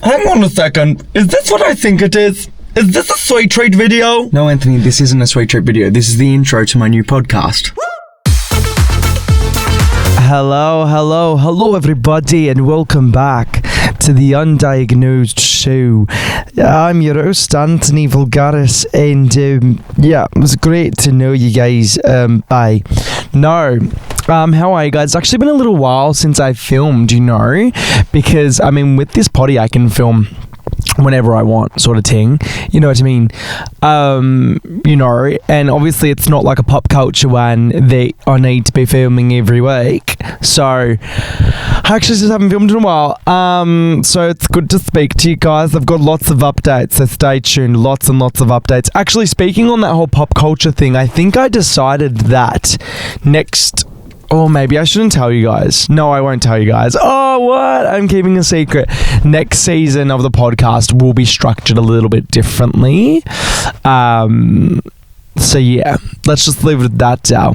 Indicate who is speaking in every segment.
Speaker 1: Hang on a second. Is this what I think it is? Is this a sweet treat video?
Speaker 2: No, Anthony, this isn't a sweet treat video. This is the intro to my new podcast.
Speaker 3: Hello everybody, and welcome back to the Undiagnosed Show. I'm your host, Anthony Vulgaris, and it was great to know you guys. Bye. No. How are you guys? It's actually been a little while since I filmed, because, with this poddy I can film whenever I want, sort of thing, you know what I mean, and obviously it's not like a pop culture one that I need to be filming every week, so I actually just haven't filmed in a while, so it's good to speak to you guys. I've got lots of updates, so stay tuned, lots and lots of updates. Actually, speaking on that whole pop culture thing, I think I decided that or maybe I shouldn't tell you guys. No, I won't tell you guys. Oh, what? I'm keeping a secret. Next season of the podcast will be structured a little bit differently. So yeah, let's just leave it at that now.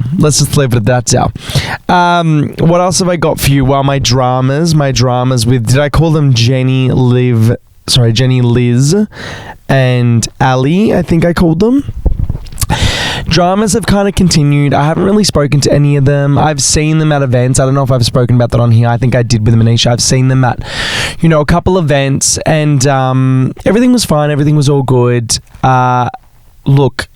Speaker 3: What else have I got for you? Well, my dramas with, did I call them Jenny, Liz, and Ali, I think I called them. Dramas have kind of continued. I haven't really spoken to any of them. I've seen them at events. I don't know if I've spoken about that on here. I think I did with Manisha. I've seen them at, a couple events, and everything was fine. Everything was all good. Look,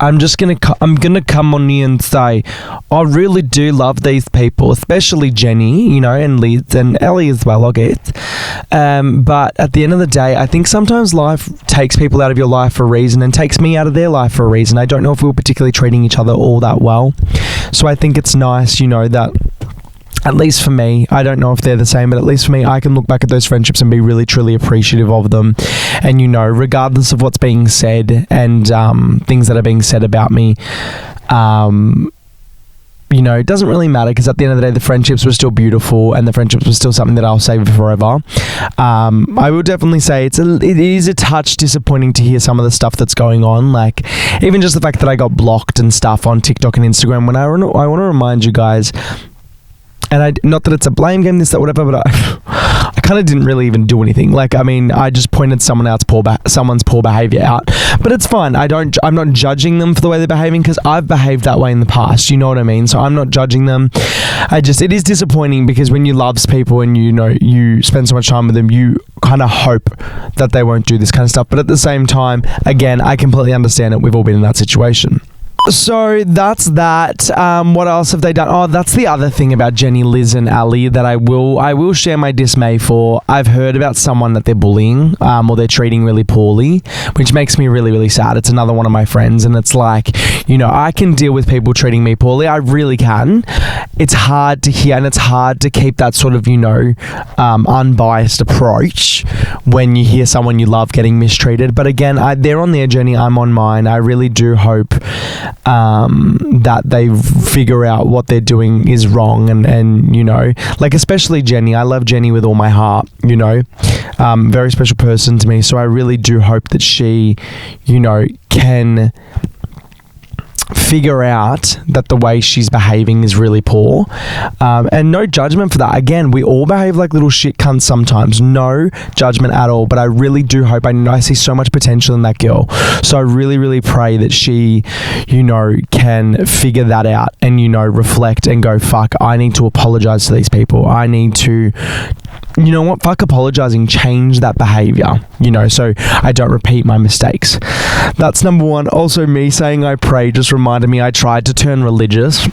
Speaker 3: I'm gonna come on here and say I really do love these people, especially Jenny, and Liz and Ellie as well, I guess. But at the end of the day, I think sometimes life takes people out of your life for a reason, and takes me out of their life for a reason. I don't know if we were particularly treating each other all that well. So I think it's nice, that at least for me, I don't know if they're the same, but at least for me, I can look back at those friendships and be really, truly appreciative of them. And, regardless of what's being said and things that are being said about me, it doesn't really matter, because at the end of the day, the friendships were still beautiful, and the friendships were still something that I'll save forever. I will definitely say it is a touch disappointing to hear some of the stuff that's going on, like even just the fact that I got blocked and stuff on TikTok and Instagram. When I want to remind you guys, and not that it's a blame game, this, that, whatever, but I kind of didn't really even do anything. I just pointed someone's poor behavior out. But it's fine. I'm not judging them for the way they're behaving, because I've behaved that way in the past. You know what I mean? So I'm not judging them. It is disappointing, because when you love people and you spend so much time with them, you kind of hope that they won't do this kind of stuff. But at the same time, again, I completely understand it. We've all been in that situation. So that's that. What else have they done? Oh, that's the other thing about Jenny, Liz, and Ali that I will share my dismay for. I've heard about someone that they're bullying, or they're treating really poorly, which makes me really, really sad. It's another one of my friends, and it's like, I can deal with people treating me poorly. I really can. It's hard to hear, and it's hard to keep that sort of, unbiased approach when you hear someone you love getting mistreated. But again, they're on their journey. I'm on mine. I really do hope that they figure out what they're doing is wrong, and especially Jenny. I love Jenny with all my heart, very special person to me, so I really do hope that she can figure out that the way she's behaving is really poor, and no judgment for that. Again, we all behave like little shit cunts sometimes, no judgment at all, but I really do hope, I see so much potential in that girl, so I really, really pray that she can figure that out and reflect and go, fuck, I need to apologize to these people. I need to, fuck apologizing, change that behavior, so I don't repeat my mistakes. That's number one. Also, me saying I pray just reminded me I tried to turn religious.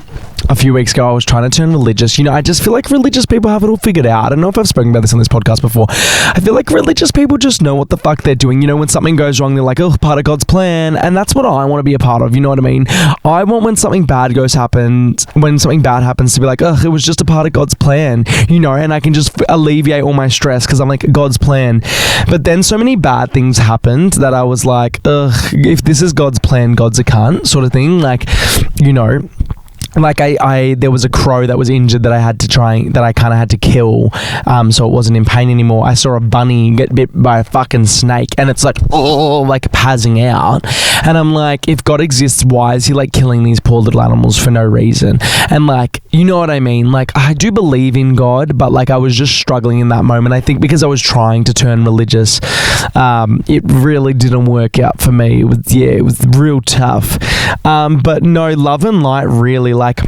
Speaker 3: A few weeks ago, I was trying to turn religious. I just feel like religious people have it all figured out. I don't know if I've spoken about this on this podcast before. I feel like religious people just know what the fuck they're doing. When something goes wrong, they're like, oh, part of God's plan. And that's what I want to be a part of. You know what I mean? I want when something bad happens to be like, ugh, it was just a part of God's plan, and I can just alleviate all my stress because I'm like, God's plan. But then so many bad things happened that I was like, ugh, if this is God's plan, God's a cunt, sort of thing. like there was a crow that was injured that I kind of had to kill, so it wasn't in pain anymore. I saw a bunny get bit by a fucking snake, and it's like, oh, like passing out. And I'm like, if God exists, why is he like killing these poor little animals for no reason? And like, you know what I mean? Like, I do believe in God, but like I was just struggling in that moment. I think because I was trying to turn religious, it really didn't work out for me. It was real tough. But no, love and light really, like,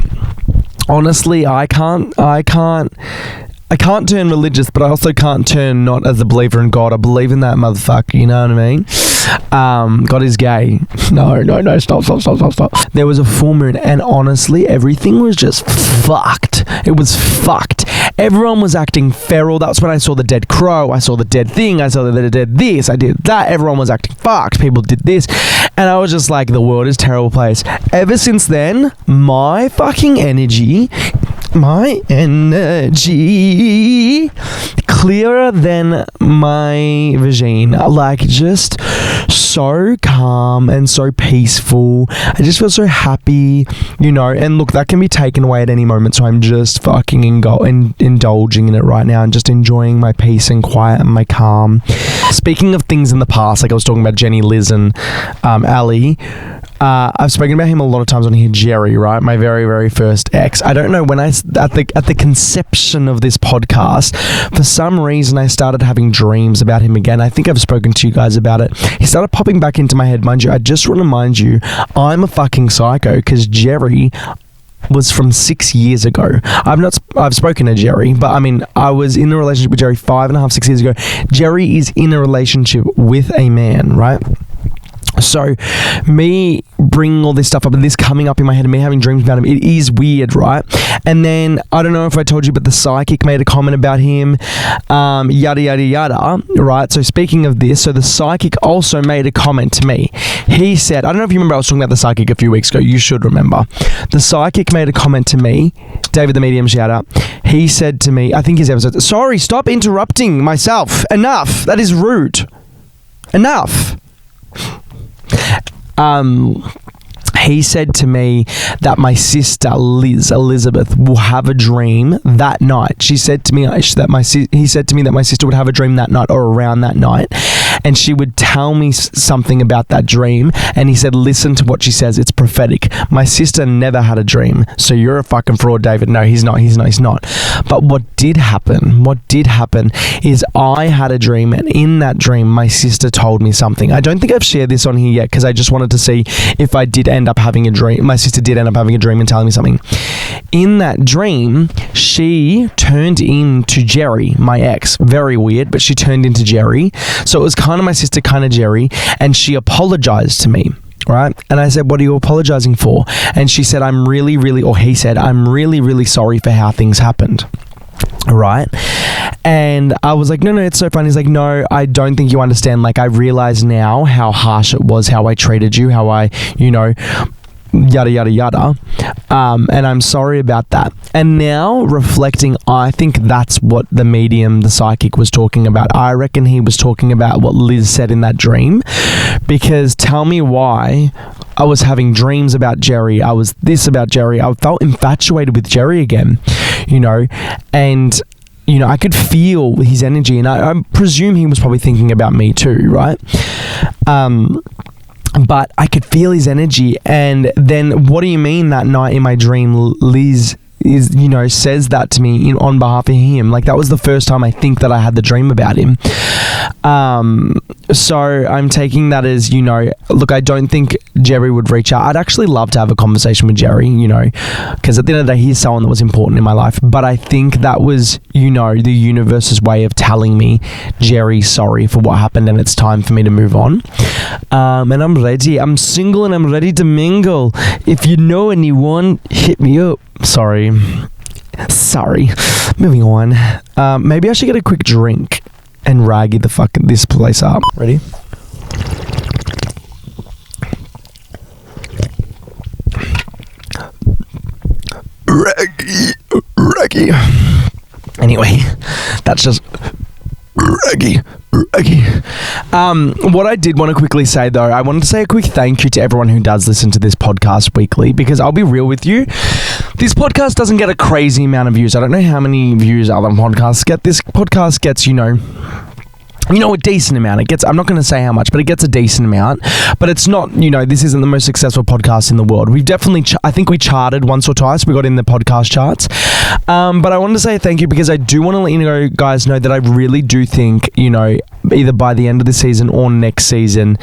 Speaker 3: honestly, I can't turn religious, but I also can't turn not as a believer in God. I believe in that motherfucker, you know what I mean? God is gay. No, stop. There was a full moon, and honestly, everything was just fucked. It was fucked. Everyone was acting feral. That's when I saw the dead crow. I saw the dead thing. I saw the dead this. I did that. Everyone was acting fucked. People did this. And I was just like, the world is a terrible place. Ever since then, my fucking energy, clearer than my vagina, like just so calm and so peaceful. I just feel so happy, you know. And look, that can be taken away at any moment, so I'm just fucking indulging in it right now and just enjoying my peace and quiet and my calm. Speaking of things in the past, like I was talking about Jenny, Liz, and Ali, I've spoken about him a lot of times on here. Jerry, right? My very, very first ex. I don't know, when at the conception of this podcast, for some reason I started having dreams about him again. I think I've spoken to you guys about it. He started popping back into my head. Mind you, I just want to remind you, I'm a fucking psycho, because Jerry was from 6 years ago. I've spoken to Jerry, but I mean, I was in a relationship with Jerry 5.5, 6 years ago. Jerry is in a relationship with a man, right? So me bringing all this stuff up and this coming up in my head and me having dreams about him, it is weird, right? And then, I don't know if I told you, but the psychic made a comment about him, yada, yada, yada, right? So speaking of this, so the psychic also made a comment to me. He said, I don't know if you remember, I was talking about the psychic a few weeks ago. You should remember. The psychic made a comment to me, David the Medium, shout out. He said to me, I think his episode, sorry, stop interrupting myself. Enough. That is rude. Enough. He said to me that my sister Elizabeth will have a dream that night. She said to me he said to me that my sister would have a dream that night or around that night, and she would tell me something about that dream. And he said, listen to what she says. It's prophetic. My sister never had a dream, so you're a fucking fraud, David. No, he's not. But what did happen is I had a dream, and in that dream, my sister told me something. I don't think I've shared this on here yet, because I just wanted to see if I did end up having a dream. My sister did end up having a dream and telling me something. In that dream, she turned into Jerry, my ex. Very weird, but she turned into Jerry. So it was kind of my sister, kind of Jerry, and she apologized to me. Right? And I said, what are you apologizing for? And she said, he said, I'm really, really sorry for how things happened. Right? And I was like, no, it's so funny. He's like, no, I don't think you understand. Like, I realize now how harsh it was, how I treated you, how I, yada, yada, yada. And I'm sorry about that. And now, reflecting, I think that's what the medium, the psychic, was talking about. I reckon he was talking about what Liz said in that dream. Because tell me why I was having dreams about Jerry. I was this about Jerry. I felt infatuated with Jerry again, and I could feel his energy, and I presume he was probably thinking about me too, right? But I could feel his energy. And then, what do you mean that night in my dream, Liz says that to me on behalf of him? Like, that was the first time I think that I had the dream about him. So I'm taking that as, look, I don't think Jerry would reach out. I'd actually love to have a conversation with Jerry, because at the end of the day, he's someone that was important in my life. But I think that was, the universe's way of telling me, Jerry, sorry for what happened, and it's time for me to move on. And I'm ready. I'm single and I'm ready to mingle. If you know anyone, hit me up. Sorry. Moving on. Maybe I should get a quick drink and raggy this place up. Ready? Raggy. Anyway, that's just raggy. What I did want to quickly say, though, I wanted to say a quick thank you to everyone who does listen to this podcast weekly, because I'll be real with you, This podcast doesn't get a crazy amount of views. I don't know how many views other podcasts get. This podcast gets, a decent amount. It gets, I'm not going to say how much, but it gets a decent amount. But it's not, this isn't the most successful podcast in the world. We've definitely, I think we charted once or twice. We got in the podcast charts. But I wanted to say thank you because I do want to let you guys know that I really do think, either by the end of the season or next season,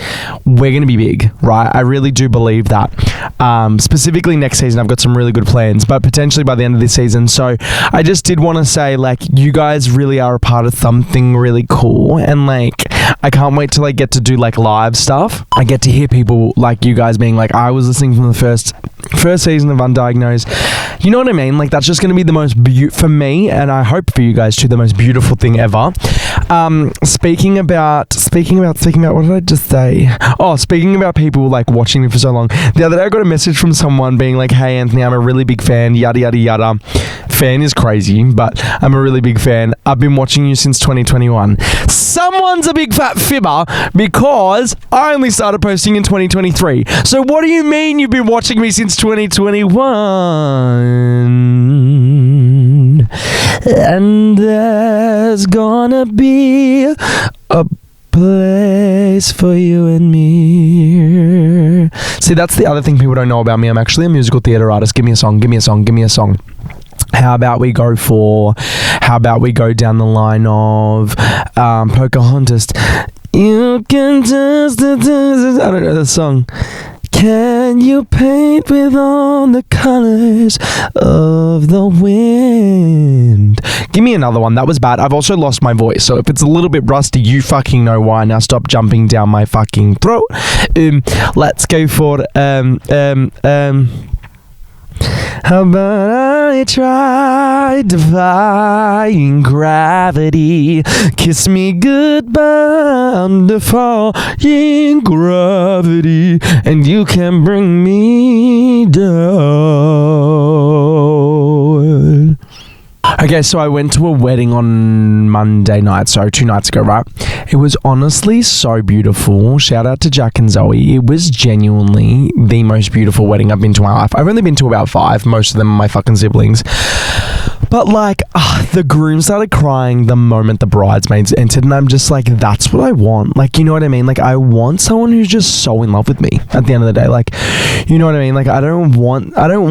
Speaker 3: we're going to be big, right? I really do believe that. Specifically next season, I've got some really good plans, but potentially by the end of this season. So I just did want to say, you guys really are a part of something really cool. And I can't wait till I get to do live stuff. I get to hear people like you guys being like, I was listening from the first season of Undiagnosed. You know what I mean? That's just going to be the most for me, and I hope for you guys too, the most beautiful thing ever. Speaking about what did I just say? Oh, speaking about people watching me for so long. The other day I got a message from someone being like, hey Anthony, I'm a really big fan, yada yada yada. Fan is crazy, but I'm a really big fan. I've been watching you since 2021. Someone's a big fat fibber because I only started posting in 2023. So what do you mean you've been watching me since 2021? And there's gonna be a place for you and me. See, that's the other thing people don't know about me. I'm actually a musical theatre artist. Give me a song, give me a song, give me a song. How about we go down the line of Pocahontas? You can just, I don't know the song. Can you paint with all the colors of the wind? Give me another one. That was bad. I've also lost my voice, so if it's a little bit rusty, you fucking know why. Now stop jumping down my fucking throat. Let's go for how about I try defying gravity? Kiss me goodbye under defying gravity, and you can bring me down. Okay, so I went to a wedding on Monday night, so 2 nights ago, right? It was honestly so beautiful. Shout out to Jack and Zoe. It was genuinely the most beautiful wedding I've been to in my life. I've only been to about 5. Most of them are my fucking siblings. But the groom started crying the moment the bridesmaids entered, and I'm just like, that's what I want. You know what I mean? I want someone who's just so in love with me at the end of the day. You know what I mean? I don't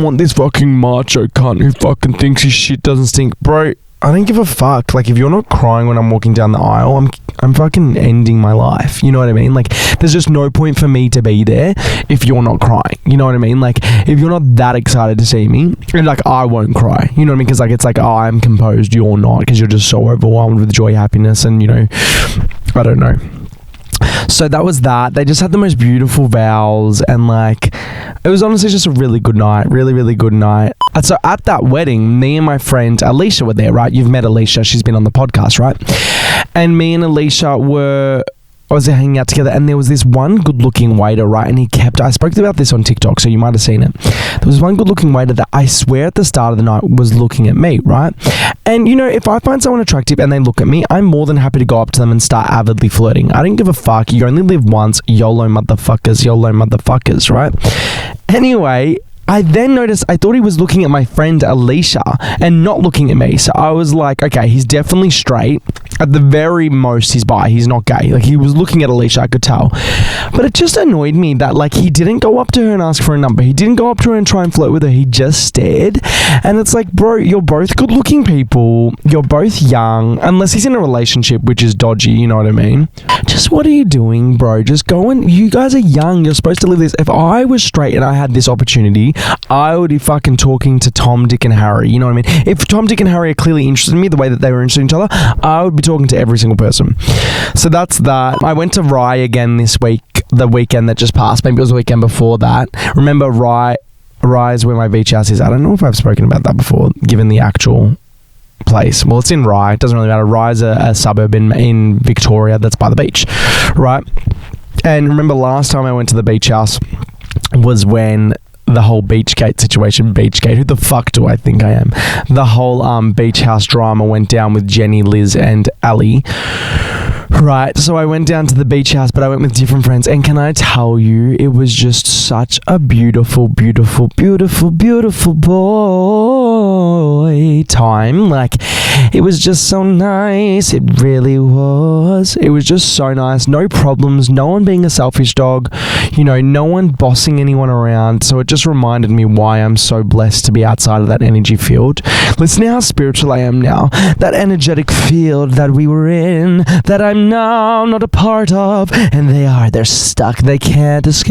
Speaker 3: want this fucking macho cunt who fucking thinks his shit doesn't stink. Bro, I don't give a fuck. If you're not crying when I'm walking down the aisle, I'm fucking ending my life. You know what I mean? There's just no point for me to be there if you're not crying. You know what I mean? If you're not that excited to see me, and I won't cry. You know what I mean? Because it's oh, I'm composed, you're not, because you're just so overwhelmed with joy, happiness, and I don't know. So that was that. They just had the most beautiful vows, and it was honestly just a really good night. Really, really good night. And so at that wedding, me and my friend Alicia were there, right? You've met Alicia. She's been on the podcast, right? And me and Alicia were hanging out together, and there was this one good-looking waiter, right? And I spoke about this on TikTok, so you might have seen it. There was one good-looking waiter that I swear at the start of the night was looking at me, right? And, if I find someone attractive and they look at me, I'm more than happy to go up to them and start avidly flirting. I don't give a fuck. You only live once. YOLO motherfuckers, right? Anyway, I then noticed, I thought he was looking at my friend Alicia and not looking at me. So I was like, okay, he's definitely straight. At the very most, he's bi. He's not gay. He was looking at Alicia, I could tell. But it just annoyed me that, he didn't go up to her and ask for a number. He didn't go up to her and try and flirt with her. He just stared. And it's bro, you're both good-looking people. You're both young. Unless he's in a relationship, which is dodgy, you know what I mean? Just what are you doing, bro? Just go and... You guys are young. You're supposed to live this... If I was straight and I had this opportunity... I would be fucking talking to Tom, Dick, and Harry. You know what I mean? If Tom, Dick, and Harry are clearly interested in me the way that they were interested in each other, I would be talking to every single person. So that's that. I went to Rye again this week, the weekend that just passed. Maybe it was the weekend before that. Remember, Rye is where my beach house is. I don't know if I've spoken about that before, given the actual place. Well, it's in Rye. It doesn't really matter. Rye is a suburb in Victoria that's by the beach, right? And remember, last time I went to the beach house was when the whole Beachgate situation. Beachgate, who the fuck do I think I am? The whole beach house drama went down with Jenny, Liz and Ali. Right, so I went down to the beach house, but I went with different friends, and can I tell you, it was just such a beautiful, beautiful, beautiful, beautiful boy time. Like, it was just so nice. It really was. It was just so nice. No problems. No one being a selfish dog. You know, no one bossing anyone around. So it just reminded me why I'm so blessed to be outside of that energy field. Listen to how spiritual I am now. That energetic field that we were in, that I'm now not a part of, and they're stuck. They can't escape.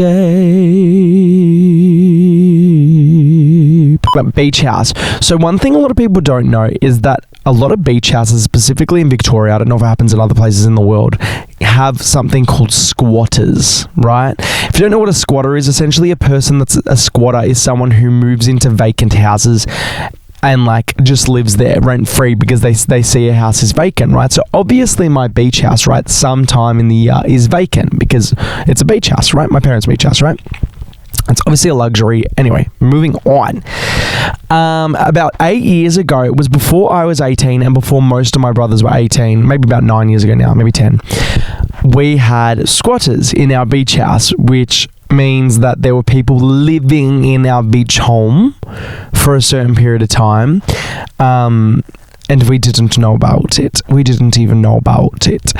Speaker 3: But beach house. So one thing a lot of people don't know is that a lot of beach houses, specifically in Victoria, I don't know if it happens in other places in the world, have something called squatters, right? If you don't know what a squatter is, essentially a person that's a squatter is someone who moves into vacant houses and like just lives there rent free because they see a house is vacant, right? So obviously my beach house, right, sometime in the year is vacant because it's a beach house, right? My parents' beach house, right? It's obviously a luxury. Anyway, moving on. About 8 years ago, it was before I was 18 and before most of my brothers were 18, maybe about 9 years ago now, maybe 10, we had squatters in our beach house, which means that there were people living in our beach home for a certain period of time. And we didn't know about it. We didn't even know about it.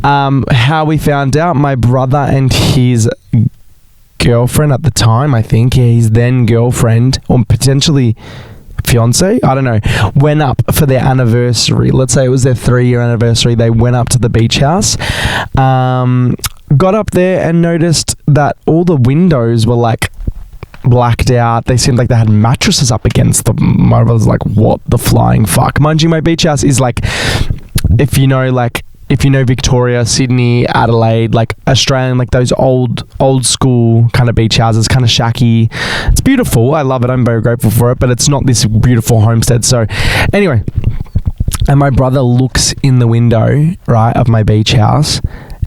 Speaker 3: How we found out, my brother and his girlfriend at the time, I think, his then girlfriend, or potentially fiance, I don't know, went up for their anniversary. Let's say it was their 3-year anniversary. They went up to the beach house, got up there and noticed that all the windows were like blacked out. They seemed like they had mattresses up against them. My brother's like, what the flying fuck? Mind you, my beach house is like, if you know Victoria, Sydney, Adelaide, like Australian, like those old school kind of beach houses, kind of shacky. It's beautiful. I love it. I'm very grateful for it, but it's not this beautiful homestead. So anyway, and my brother looks in the window, right, of my beach house,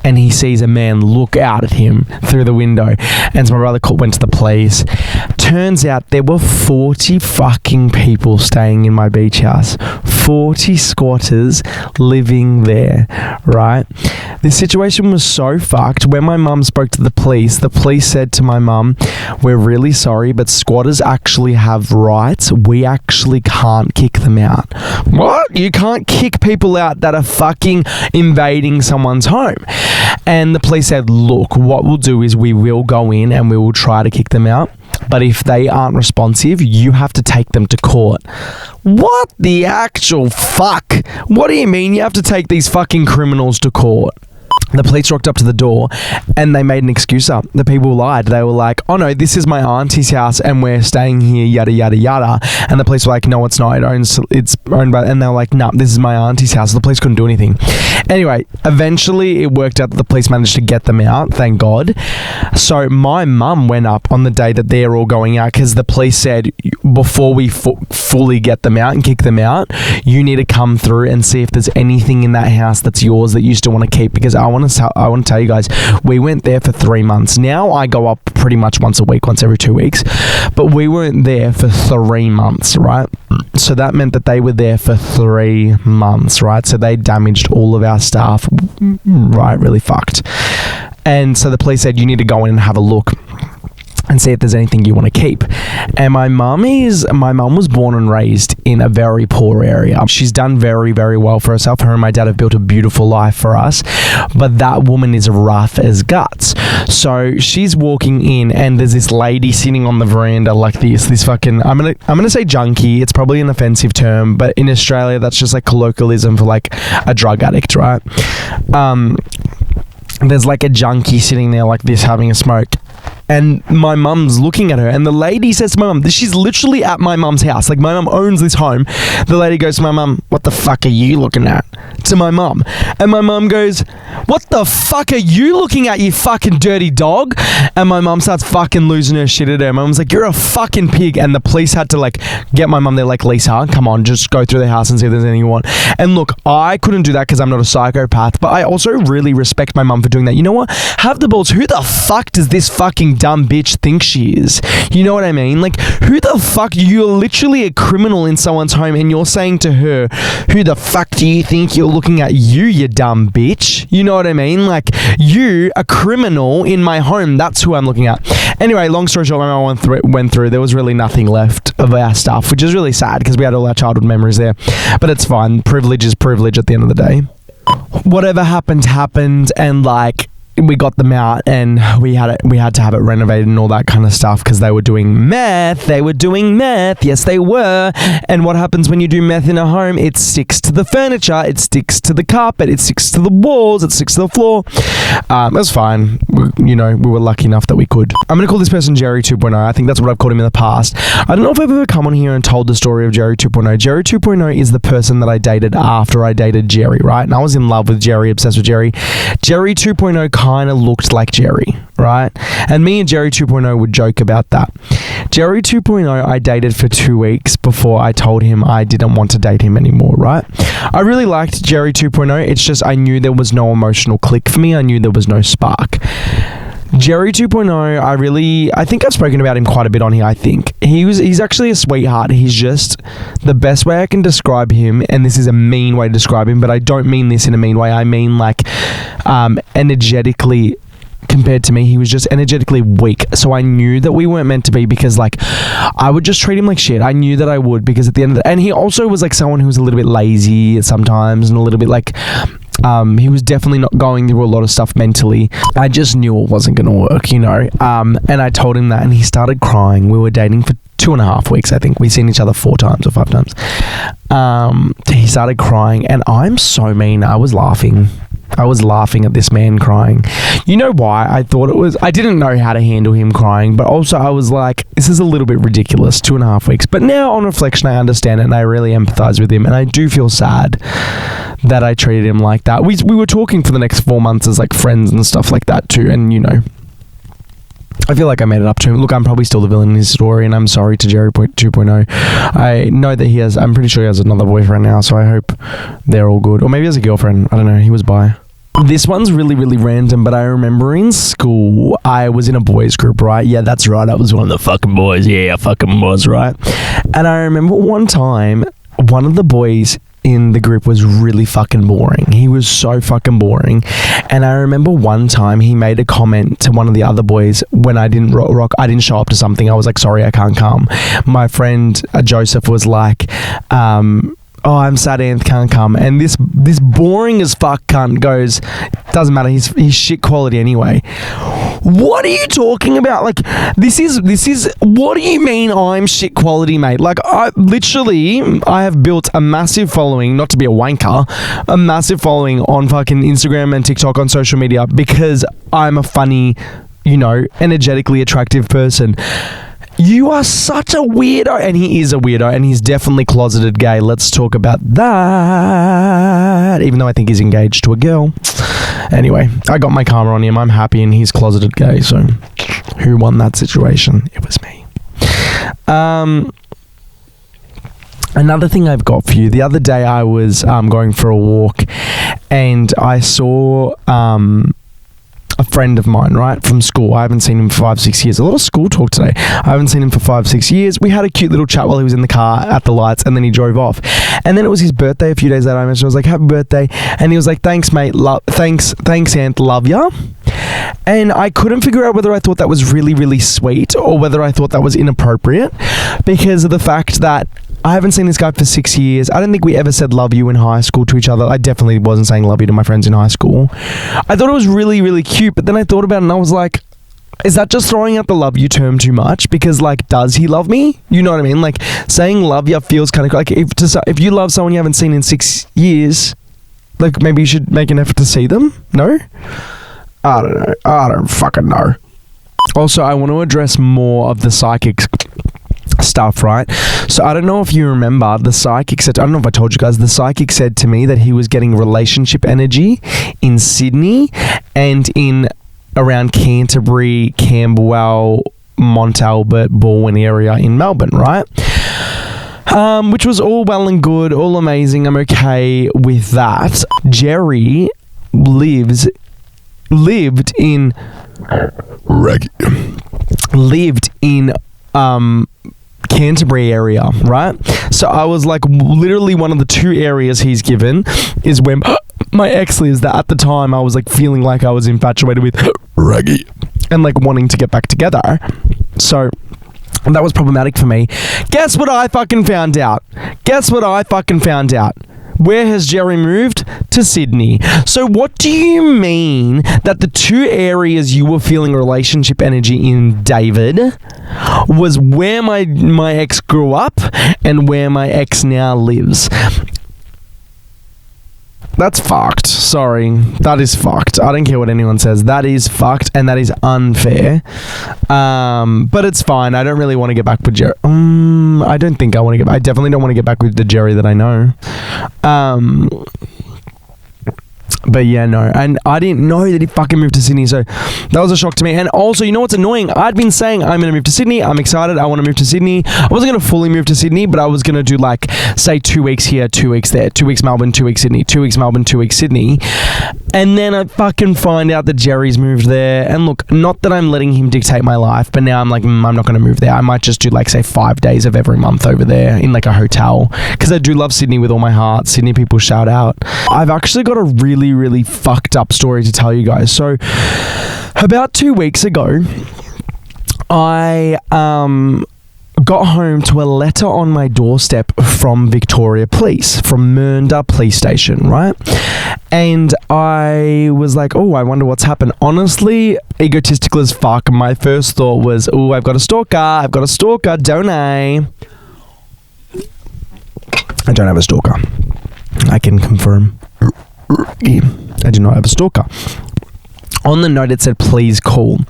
Speaker 3: and he sees a man look out at him through the window. And so my brother went to the police. Turns out there were 40 fucking people staying in my beach house. 40 squatters living there, right? This situation was so fucked. When my mum spoke to the police said to my mum, we're really sorry, but squatters actually have rights. We actually can't kick them out. What? You can't kick people out that are fucking invading someone's home. And the police said, look, what we'll do is we will go in and we will try to kick them out. But if they aren't responsive, you have to take them to court. What the actual fuck? What do you mean you have to take these fucking criminals to court? The police rocked up to the door and they made an excuse up. The people lied. They were like, oh no, this is my auntie's house and we're staying here, yada, yada, yada. And the police were like, no, it's not. It's owned by... And they were like, no, this is my auntie's house. The police couldn't do anything. Anyway, eventually it worked out that the police managed to get them out, thank God. So my mum went up on the day that they're all going out because the police said, before we fully get them out and kick them out, you need to come through and see if there's anything in that house that's yours that you still want to keep, because I want to tell you guys, we went there for 3 months. Now I go up pretty much once a week, once every 2 weeks, but we weren't there for 3 months, right? So that meant that they were there for 3 months, right? So they damaged all of our stuff, right? Really fucked. And so the police said, you need to go in and have a look and see if there's anything you want to keep. And my mum was born and raised in a very poor area. She's done very, very well for herself. Her and my dad have built a beautiful life for us, but that woman is rough as guts. So she's walking in and there's this lady sitting on the veranda like this fucking, I'm gonna say junkie. It's probably an offensive term, but in Australia that's just like colloquialism for like a drug addict, right? There's like a junkie sitting there like this having a smoke. And my mum's looking at her, and the lady says to my mum, she's literally at my mum's house. Like, my mum owns this home. The lady goes to my mum, what the fuck are you looking at? to my mum. And my mum goes, what the fuck are you looking at, you fucking dirty dog? And my mum starts fucking losing her shit at her. My mum's like, you're a fucking pig. And the police had to like get my mum. They're like, Lisa, come on, just go through their house and see if there's anything you want. And look, I couldn't do that because I'm not a psychopath, but I also really respect my mum for doing that. You know what? Have the balls. Who the fuck does this fucking dumb bitch think she is? You know what I mean? Like, who the fuck? You're literally a criminal in someone's home and you're saying to her, who the fuck do you think you're looking at, you dumb bitch? You know what I mean? Like, you, a criminal in my home, that's who I'm looking at. Anyway, long story short, when I went through, there was really nothing left of our stuff, which is really sad because we had all our childhood memories there. But it's fine. Privilege is privilege at the end of the day. Whatever happened, and like, we got them out and we had to have it renovated and all that kind of stuff because they were doing meth. Yes, they were. And what happens when you do meth in a home? It sticks to the furniture, it sticks to the carpet, it sticks to the walls, it sticks to the floor. It was fine. We were lucky enough that we could. I'm going to call this person Jerry 2.0. I think that's what I've called him in the past. I don't know if I've ever come on here and told the story of Jerry 2.0. Jerry 2.0 is the person that I dated after I dated Jerry, right? And I was in love with Jerry, obsessed with Jerry. Jerry 2.0 kind of looked like Jerry, right? And me and Jerry 2.0 would joke about that. Jerry 2.0 I dated for 2 weeks before I told him I didn't want to date him anymore, right? I really liked Jerry 2.0. It's just I knew there was no emotional click for me. I knew there was no spark. Jerry 2.0, I think I've spoken about him quite a bit on here, I think. He's actually a sweetheart. He's just the best way I can describe him, and this is a mean way to describe him, but I don't mean this in a mean way. I mean like energetically, compared to me, he was just energetically weak. So I knew that we weren't meant to be because like I would just treat him like shit. I knew that I would because at the end of and he also was like someone who was a little bit lazy sometimes and a little bit like he was definitely not going through a lot of stuff mentally. I just knew it wasn't going to work, and I told him that and he started crying. We were dating for 2.5 weeks, I think. We'd seen each other 4 times or 5 times. He started crying and I'm so mean. I was laughing at this man crying. You know why? I didn't know how to handle him crying, but also I was like, this is a little bit ridiculous, 2.5 weeks. But now on reflection, I understand it and I really empathize with him and I do feel sad that I treated him like that. We were talking for the next 4 months as like friends and stuff like that too, and I feel like I made it up to him. Look, I'm probably still the villain in his story, and I'm sorry to Jerry 2.0. I know that I'm pretty sure he has another boyfriend now, so I hope they're all good. Or maybe he has a girlfriend. I don't know. He was bi. This one's really, really random, but I remember in school, I was in a boys group, right? Yeah, that's right. I was one of the fucking boys. Yeah, I fucking was, right? And I remember one time, one of the boys in the group was really fucking boring. He was so fucking boring. And I remember one time he made a comment to one of the other boys when I didn't I didn't show up to something. I was like, sorry, I can't come. My friend Joseph was like, oh, I'm sad Anth can't come. And this boring as fuck cunt goes, doesn't matter, he's shit quality anyway. What are you talking about? Like, this is, what do you mean I'm shit quality, mate? Like, I have built a massive following, not to be a wanker, a massive following on fucking Instagram and TikTok on social media because I'm a funny, energetically attractive person. You are such a weirdo. And he is a weirdo and he's definitely closeted gay. Let's talk about that. Even though I think he's engaged to a girl. Anyway, I got my karma on him. I'm happy and he's closeted gay. So who won that situation? It was me. Another thing I've got for you. The other day I was going for a walk and I saw a friend of mine, right, from school. I haven't seen him for 5-6 years. A lot of school talk today. I haven't seen him for 5-6 years. We had a cute little chat while he was in the car at the lights and then he drove off. And then it was his birthday a few days later. I was like, happy birthday. And he was like, thanks, mate. Thanks, Anth. Love ya. And I couldn't figure out whether I thought that was really, really sweet or whether I thought that was inappropriate because of the fact that I haven't seen this guy for 6 years. I don't think we ever said love you in high school to each other. I definitely wasn't saying love you to my friends in high school. I thought it was really, really cute, but then I thought about it and I was like, is that just throwing out the love you term too much? Because, like, does he love me? You know what I mean? Like, saying love you feels kind of like if you love someone you haven't seen in 6 years, like, maybe you should make an effort to see them? No? I don't know. I don't fucking know. Also, I want to address more of the psychic stuff, right? So I don't know if you remember, the psychic said, I don't know if I told you guys, the psychic said to me that he was getting relationship energy in Sydney and in around Canterbury, Camberwell, Mont Albert, Balwyn area in Melbourne, right? Which was all well and good, all amazing. I'm okay with that. Jerry lived in Canterbury area, right? So I was like, literally one of the two areas he's given is where my ex lives, that at the time I was like feeling like I was infatuated with Reggie and like wanting to get back together. So that was problematic for me. Guess what I fucking found out? Where has Jerry moved? To Sydney. So what do you mean that the two areas you were feeling relationship energy in, David, was where my ex grew up and where my ex now lives? That's fucked. Sorry. That is fucked. I don't care what anyone says. That is fucked and that is unfair. But it's fine. I don't really want to get back with Jerry. I don't think I want to get back. I definitely don't want to get back with the Jerry that I know. But yeah, no. And I didn't know that he fucking moved to Sydney, so that was a shock to me. And also, you know what's annoying? I'd been saying I'm going to move to Sydney. I'm excited. I want to move to Sydney. I wasn't going to fully move to Sydney, but I was going to do like, say 2 weeks here, 2 weeks there, 2 weeks Melbourne, 2 weeks Sydney, 2 weeks Melbourne, 2 weeks Sydney. And then I fucking find out that Jerry's moved there. And look, not that I'm letting him dictate my life, but now I'm like, I'm not going to move there. I might just do like, say 5 days of every month over there in like a hotel. Because I do love Sydney with all my heart. Sydney people shout out. I've actually got a really, really fucked up story to tell you guys. So about 2 weeks ago, I got home to a letter on my doorstep from Victoria Police, from Mernda Police Station, right? And I was like, oh, I wonder what's happened. Honestly, egotistical as fuck, my first thought was, oh, I've got a stalker, don't I? I don't have a stalker. I can confirm. I do not have a stalker. On the note, it said, please call.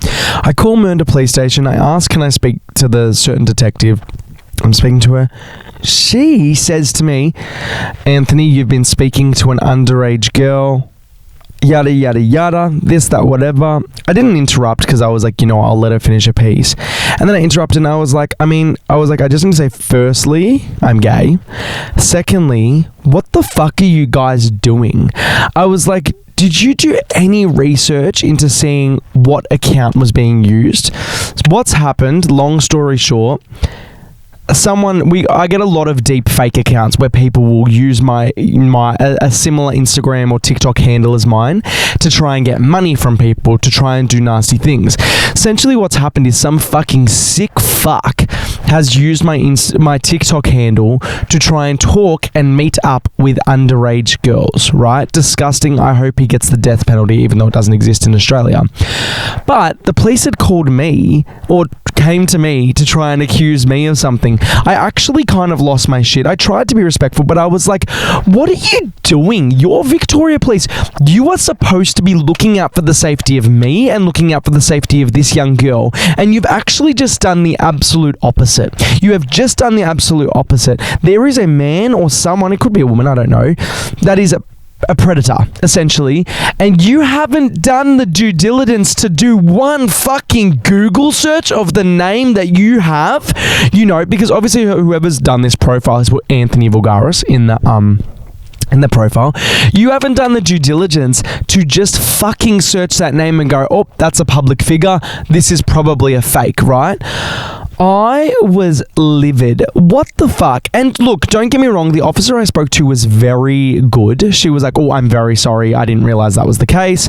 Speaker 3: I call Mernda Police Station. I ask, can I speak to the certain detective? I'm speaking to her. She says to me, Anthony, you've been speaking to an underage girl. Yada, yada, yada. This, that, whatever. I didn't interrupt because I was like, I'll let her finish her piece. And then I interrupted and I was like, I just need to say, firstly, I'm gay. Secondly, what the fuck are you guys doing? I was like, did you do any research into seeing what account was being used? What's happened, long story short, I get a lot of deep fake accounts where people will use a similar Instagram or TikTok handle as mine to try and get money from people, to try and do nasty things. Essentially what's happened is some fucking sick fuck has used my TikTok handle to try and talk and meet up with underage girls, right? Disgusting. I hope he gets the death penalty, even though it doesn't exist in Australia. But the police had called me, or came to me, to try and accuse me of something. I actually kind of lost my shit. I tried to be respectful, but I was like, what are you doing? You're Victoria Police. You are supposed to be looking out for the safety of me and looking out for the safety of this young girl. And you've actually just done the absolute opposite. You have just done the absolute opposite. There is a man or someone, it could be a woman, I don't know, that is a predator, essentially, and you haven't done the due diligence to do one fucking Google search of the name that you have, because obviously whoever's done this profile has put Anthony Vulgaris in the profile. You haven't done the due diligence to just fucking search that name and go, oh, that's a public figure, this is probably a fake, right? I was livid. What the fuck? And look, don't get me wrong, the officer I spoke to was very good. She was like, oh, I'm very sorry, I didn't realize that was the case.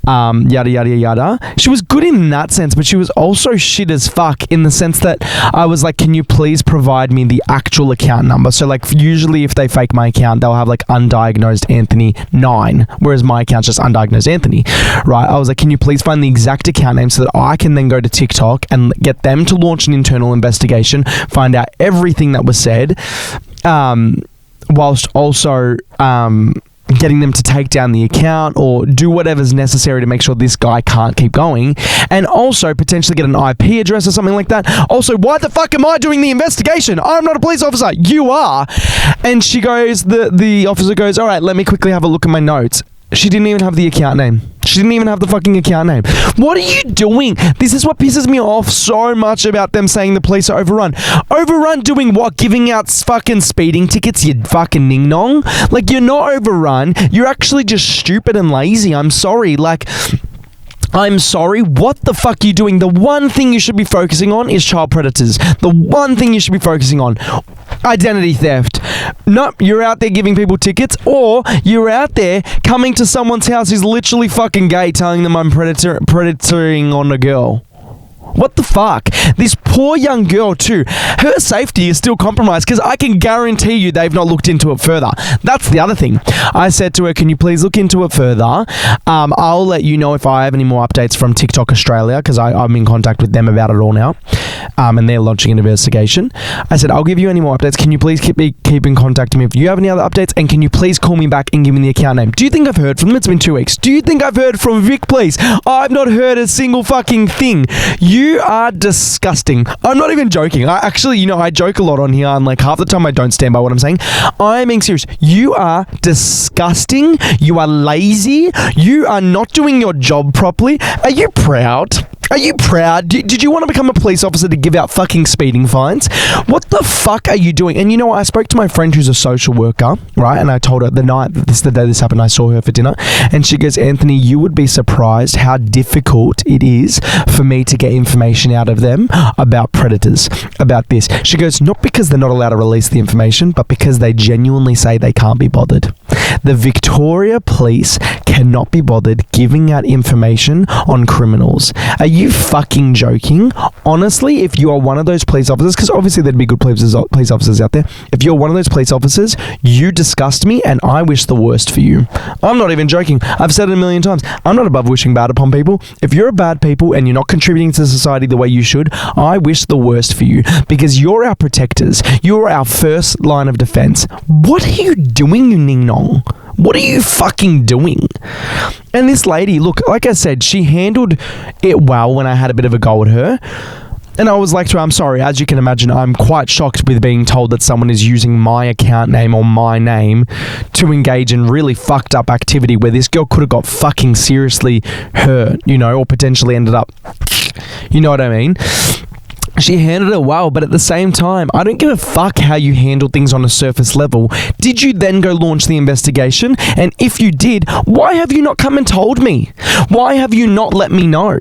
Speaker 3: Yada, yada, yada. She was good in that sense, but she was also shit as fuck in the sense that I was like, can you please provide me the actual account number? So like, usually if they fake my account, they'll have like undiagnosed Anthony 9, whereas my account's just undiagnosed Anthony, right? I was like, can you please find the exact account name so that I can then go to TikTok and get them to launch an internal investigation, find out everything that was said, whilst also getting them to take down the account or do whatever's necessary to make sure this guy can't keep going, and also potentially get an IP address or something like that. Also, why the fuck am I doing the investigation? I'm not a police officer. You are. And she goes, the officer goes, all right, let me quickly have a look at my notes. She didn't even have the account name. She didn't even have the fucking account name. What are you doing? This is what pisses me off so much about them saying the police are overrun. Overrun doing what? Giving out fucking speeding tickets, you fucking ning-nong? Like, you're not overrun. You're actually just stupid and lazy. I'm sorry. Like, I'm sorry, what the fuck are you doing? The one thing you should be focusing on is child predators. The one thing you should be focusing on. Identity theft. Nope, you're out there giving people tickets, or you're out there coming to someone's house who's literally fucking gay, telling them I'm predatoring on a girl. What the fuck? This poor young girl too, her safety is still compromised because I can guarantee you they've not looked into it further. That's the other thing. I said to her, can you please look into it further? I'll let you know if I have any more updates from TikTok Australia, because I'm in contact with them about it all now. And they're launching an investigation. I said, I'll give you any more updates. Can you please keep in contact with me if you have any other updates? And can you please call me back and give me the account name? Do you think I've heard from them? It's been 2 weeks. Do you think I've heard from Vic Police? I've not heard a single fucking thing. You are disgusting. I'm not even joking. I actually, I joke a lot on here, and like half the time I don't stand by what I'm saying. I'm being serious. You are disgusting. You are lazy. You are not doing your job properly. Are you proud? Are you proud? Did you want to become a police officer to give out fucking speeding fines? What the fuck are you doing? And you know what? I spoke to my friend who's a social worker, right? And I told her the day this happened, I saw her for dinner. And she goes, Anthony, you would be surprised how difficult it is for me to get information out of them about predators, about this. She goes, not because they're not allowed to release the information, but because they genuinely say they can't be bothered. The Victoria Police cannot be bothered giving out information on criminals. Are you fucking joking? Honestly, if you are one of those police officers, because obviously there'd be good police officers out there, if you're one of those police officers, you disgust me and I wish the worst for you. I'm not even joking. I've said it a million times. I'm not above wishing bad upon people. If you're a bad people and you're not contributing to society the way you should, I wish the worst for you, because you're our protectors. You're our first line of defense. What are you doing, you ning-nong? What are you fucking doing? And this lady, look, like I said, she handled it well when I had a bit of a go at her. And I was like to her, I'm sorry, as you can imagine, I'm quite shocked with being told that someone is using my account name or my name to engage in really fucked up activity where this girl could have got fucking seriously hurt, or potentially ended up, you know what I mean? She handled it well, but at the same time, I don't give a fuck how you handle things on a surface level. Did you then go launch the investigation? And if you did, why have you not come and told me? Why have you not let me know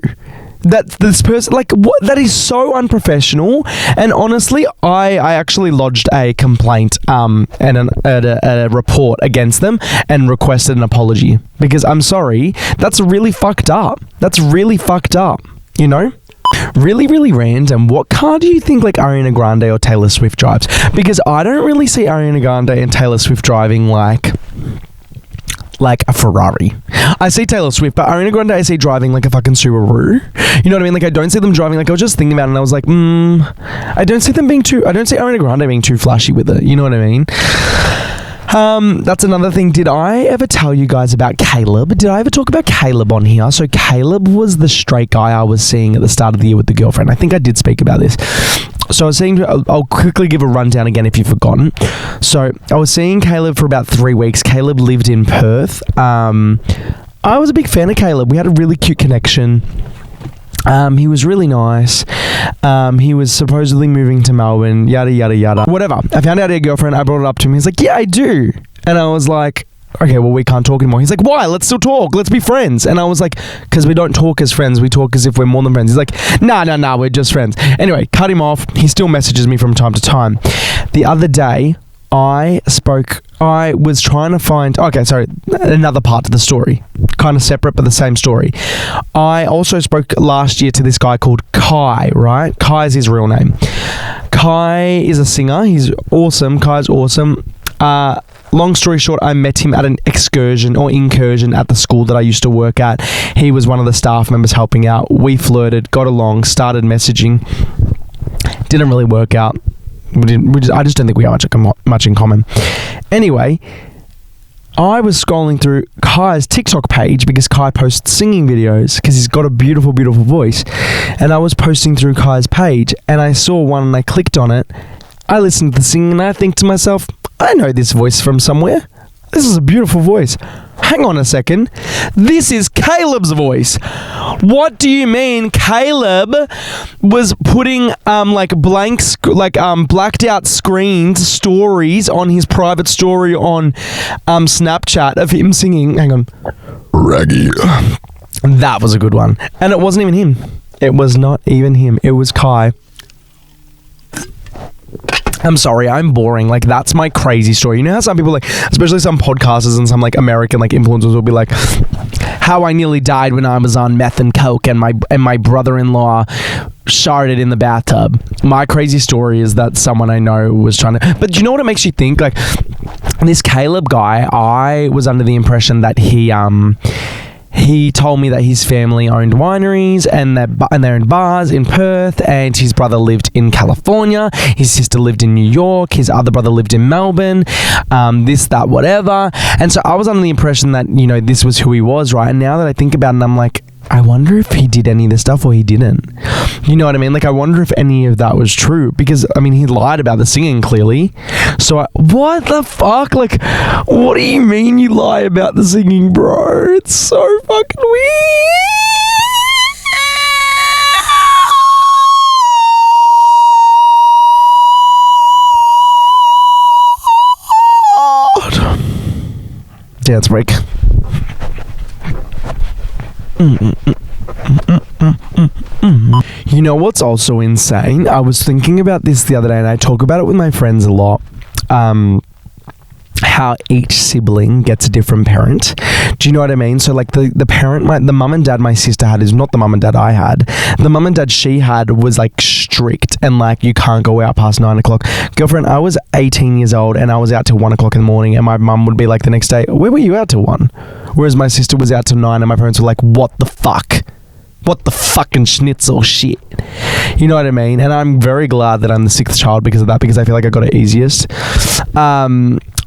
Speaker 3: that this person, like, what? That is so unprofessional. And honestly, I actually lodged a complaint and a report against them and requested an apology, because I'm sorry, that's really fucked up. That's really fucked up, Really, really random. What car do you think like Ariana Grande or Taylor Swift drives? Because I don't really see Ariana Grande and Taylor Swift driving like a Ferrari. I see Taylor Swift, but Ariana Grande I see driving like a fucking Subaru. You know what I mean? Like, I don't see them driving, like, I was just thinking about it and I was like, I don't see Ariana Grande being too flashy with it. You know what I mean? That's another thing. Did I ever tell you guys about Caleb? Did I ever talk about Caleb on here? So Caleb was the straight guy I was seeing at the start of the year with the girlfriend. I think I did speak about this. So I was seeing, I'll quickly give a rundown again if you've forgotten. So I was seeing Caleb for about 3 weeks. Caleb lived in Perth. I was a big fan of Caleb. We had a really cute connection. He was really nice. He was supposedly moving to Melbourne, yada, yada, yada. Whatever. I found out he had a girlfriend. I brought it up to him. He's like, yeah, I do. And I was like, okay, well, we can't talk anymore. He's like, why? Let's still talk. Let's be friends. And I was like, because we don't talk as friends. We talk as if we're more than friends. He's like, nah, we're just friends. Anyway, cut him off. He still messages me from time to time. The other day, I was trying to find, another part to the story, kind of separate but the same story. I also spoke last year to this guy called Kai, right? Kai is his real name. Kai is a singer. He's awesome. Kai's awesome. Long story short, I met him at an incursion at the school that I used to work at. He was one of the staff members helping out. We flirted, got along, started messaging. Didn't really work out. I just don't think we have much in common. Anyway, I was scrolling through Kai's TikTok page because Kai posts singing videos because he's got a beautiful, beautiful voice. And I was posting through Kai's page and I saw one and I clicked on it. I listened to the singing and I think to myself, I know this voice from somewhere. This is a beautiful voice. Hang on a second. This is Caleb's voice. What do you mean Caleb was putting blacked out screens stories on his private story on Snapchat of him singing? Hang on. Raggy. That was a good one. And it wasn't even him. It was not even him. It was Kai. I'm sorry, I'm boring. Like, that's my crazy story. You know how some people, like, especially some podcasters and some, like, American, like, influencers will be like, how I nearly died when I was on meth and coke and my brother-in-law sharded in the bathtub. My crazy story is that someone I know was trying to... But do you know what it makes you think? Like, this Caleb guy, I was under the impression that he told me that his family owned wineries and they owned bars in Perth, and his brother lived in California, his sister lived in New York, his other brother lived in Melbourne, this, that, whatever. And so I was under the impression that, you know, this was who he was, right? And now that I think about it, I'm like, I wonder if he did any of this stuff or he didn't. You know what I mean? Like, I wonder if any of that was true because, I mean, he lied about the singing clearly. So, what the fuck? Like, what do you mean you lie about the singing, bro? It's so fucking weird. Dance break. You know what's also insane? I was thinking about this the other day and I talk about it with my friends a lot. How each sibling gets a different parent. Do you know what I mean? So, like, the parent, the mum and dad my sister had is not the mum and dad I had. The mum and dad she had was, like, strict and, like, you can't go out past 9 o'clock. Girlfriend, I was 18 years old and I was out till 1 o'clock in the morning, and my mum would be like the next day, where were you out till 1? Whereas my sister was out till 9 and my parents were like, what the fuck? What the fucking schnitzel shit? You know what I mean? And I'm very glad that I'm the 6th child because of that, because I feel like I got it easiest.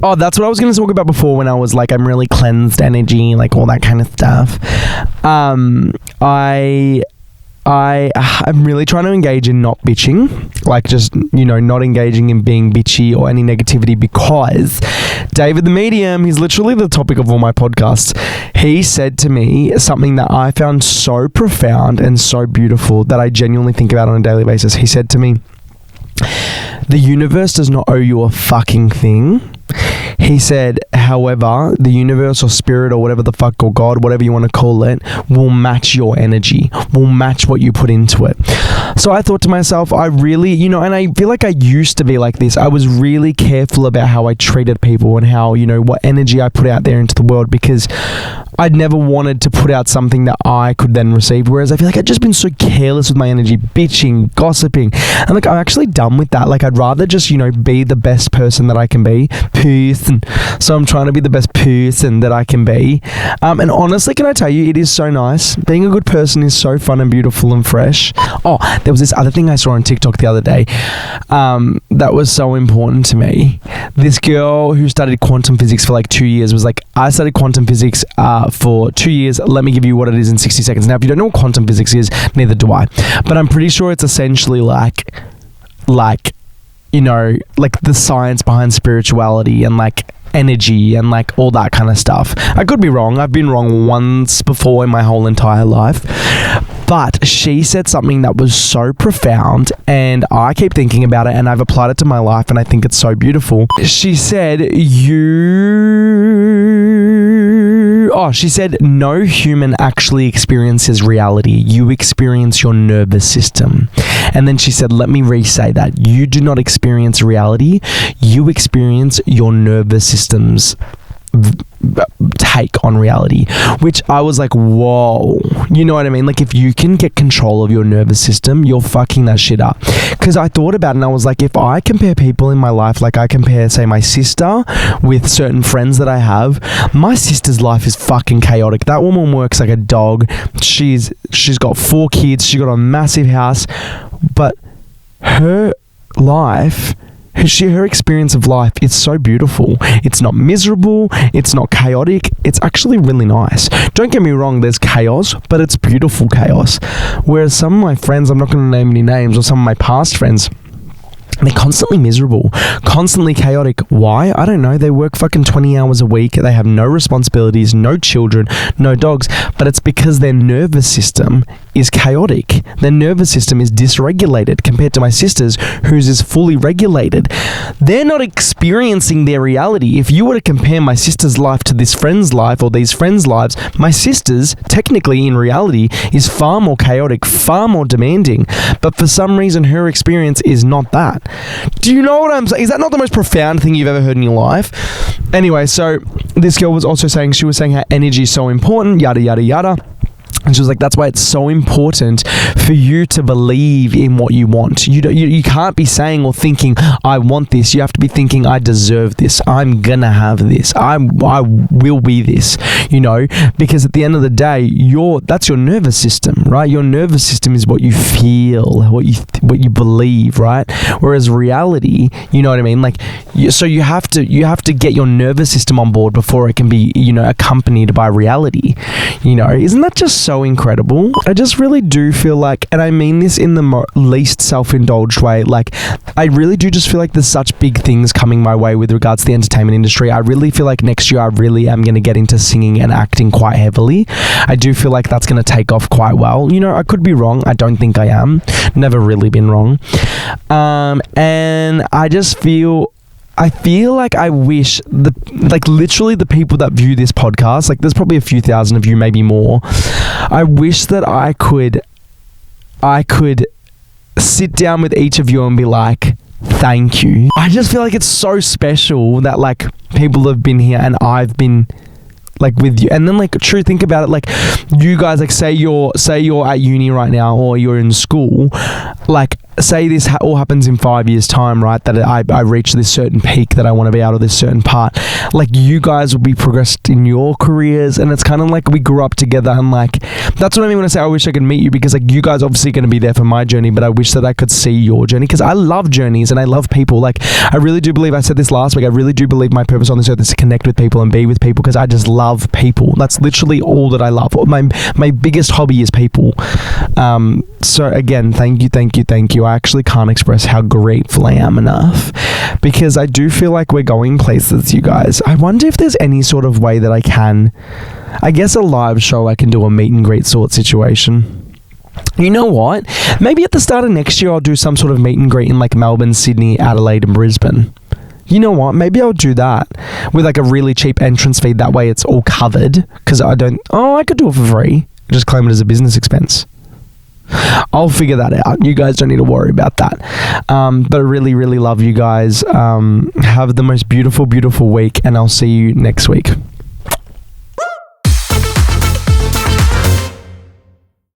Speaker 3: Oh, that's what I was going to talk about before when I was like, I'm really cleansed energy, like all that kind of stuff. I'm really trying to engage in not bitching, like just, you know, not engaging in being bitchy or any negativity, because David the Medium, he's literally the topic of all my podcasts. He said to me something that I found so profound and so beautiful that I genuinely think about on a daily basis. He said to me, the universe does not owe you a fucking thing. He said, however, the universe or spirit or whatever the fuck, or God, whatever you want to call it, will match your energy, will match what you put into it. So I thought to myself, I really, you know, and I feel like I used to be like this. I was really careful about how I treated people and how, you know, what energy I put out there into the world, because I'd never wanted to put out something that I could then receive. Whereas I feel like I'd just been so careless with my energy, bitching, gossiping. And like, I'm actually done with that. Like, I'd rather just, you know, be the best person that I can be. Person. So I'm trying to be the best person that I can be. And honestly, can I tell you, it is so nice. Being a good person is so fun and beautiful and fresh. Oh, there was this other thing I saw on TikTok the other day that was so important to me. This girl who studied quantum physics for like 2 years was like, I studied quantum physics for 2 years. Let me give you what it is in 60 seconds. Now, if you don't know what quantum physics is, neither do I. But I'm pretty sure it's essentially like, you know, like the science behind spirituality and like energy and like all that kind of stuff. I could be wrong. I've been wrong once before in my whole entire life. But she said something that was so profound, and I keep thinking about it, and I've applied it to my life, and I think it's so beautiful. She said, she said, no human actually experiences reality. You experience your nervous system. And then she said, let me re-say that. You do not experience reality. You experience your nervous system's take on reality, which I was like, whoa, you know what I mean? Like, if you can get control of your nervous system, you're fucking that shit up. Because I thought about it and I was like, if I compare people in my life, like I compare, say, my sister with certain friends that I have, my sister's life is fucking chaotic. That woman works like a dog. She's got 4 kids. She got a massive house, but her life, her experience of life is so beautiful. It's not miserable. It's not chaotic. It's actually really nice. Don't get me wrong, there's chaos, but it's beautiful chaos. Whereas some of my friends, I'm not going to name any names, or some of my past friends, they're constantly miserable, constantly chaotic. Why? I don't know. They work fucking 20 hours a week. They have no responsibilities, no children, no dogs. But it's because their nervous system is chaotic. Their nervous system is dysregulated compared to my sister's, whose is fully regulated. They're not experiencing their reality. If you were to compare my sister's life to this friend's life or these friends' lives, my sister's, technically in reality, is far more chaotic, far more demanding. But for some reason, her experience is not that. Do you know what I'm saying? Is that not the most profound thing you've ever heard in your life? Anyway, so this girl was also saying, she was saying how energy is so important, yada, yada, yada. And she was like, that's why it's so important for you to believe in what you want. You can't be saying or thinking, I want this. You have to be thinking, I deserve this. I'm gonna have this. I will be this, because at the end of the day, that's your nervous system, right? Your nervous system is what you feel, what you believe, right? Whereas reality, you know what I mean? So you have to get your nervous system on board before it can be, accompanied by reality. Isn't that just so incredible? I just really do feel like, and I mean this in the least self-indulged way, I really do just feel like there's such big things coming my way with regards to the entertainment industry. I really feel like next year I really am going to get into singing and acting quite heavily. I do feel like that's going to take off quite well. I could be wrong. I don't think I am. Never really been wrong. And I feel like I wish literally the people that view this podcast, there's probably a few thousand of you, maybe more. I wish that I could sit down with each of you and be like, thank you. I just feel like it's so special that people have been here and I've been with you. And then true, think about it, you guys, say you're at uni right now, or you're in school, say this all happens in 5 years time, right, that I reach this certain peak that I want to be out of this certain part, you guys will be progressed in your careers, and it's kind of we grew up together, and that's what I mean when I say I wish I could meet you, because you guys obviously going to be there for my journey, but I wish that I could see your journey, because I love journeys and I love people. I really do believe, I said this last week, I really do believe my purpose on this earth is to connect with people and be with people, because I just love people. That's literally all that I love. My biggest hobby is people. So again, thank you. I actually can't express how grateful I am enough, because I do feel like we're going places, you guys. I wonder if there's any sort of way that I guess a live show, I can do a meet and greet sort situation. You know what? Maybe at the start of next year, I'll do some sort of meet and greet in Melbourne, Sydney, Adelaide and Brisbane. You know what? Maybe I'll do that with a really cheap entrance fee. That way it's all covered, because I could do it for free. Just claim it as a business expense. I'll figure that out. You guys don't need to worry about that. But I really, really love you guys. Have the most beautiful, beautiful week, and I'll see you next week.